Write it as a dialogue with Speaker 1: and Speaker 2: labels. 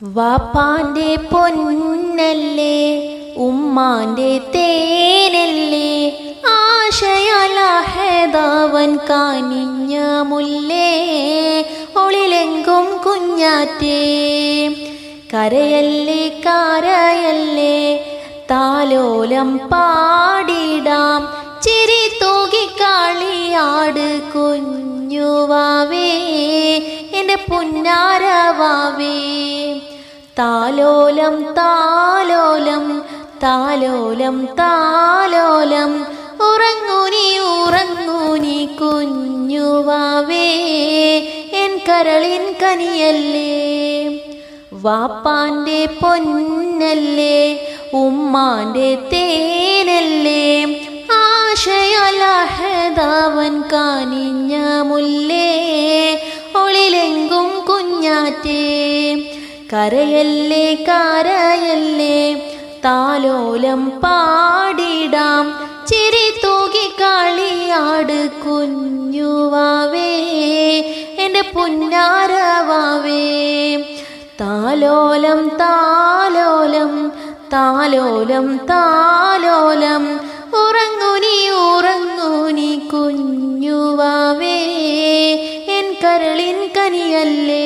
Speaker 1: വാപ്പാന്റെ പൊന്നല്ലേ ഉമ്മാന്റെ തേനല്ലേ ആശയാലാഹേദാവൻ കാനിഞ്ഞ മുല്ലേ ഒളിലെങ്കും കുഞ്ഞാറ്റേ കരയല്ലേ കരയല്ലേ താലോലം പാടിടാം ചിരി തൂകി കളിയാട് കുഞ്ഞുവാവേ എൻ്റെ പുന്നാരവാവേ താലോലം താലോലം താലോലം താലോലം ഉറങ്ങൂനി കുഞ്ഞുവാവേ എൻ കരളിൻ കനിയല്ലേ വാപ്പാന്റെ പൊന്നല്ലേ ഉമ്മാന്റെ തേനല്ലേ ആശയാലാഹേദാവൻ കാനിഞ്ഞ മുല്ലേ ഒളിലെങ്കും കുഞ്ഞാറ്റേ കരയല്ലേ കരയല്ലേ താലോലം പാടിടാം ചിരി തൂകി കളിയാട് കുഞ്ഞുവാവേ എൻ്റെ പുന്നാരവാവേ താലോലം താലോലം താലോലം താലോലം ഉറങ്ങൂനി കുഞ്ഞുവാവേ എൻ കരളിൻ കനിയല്ലേ.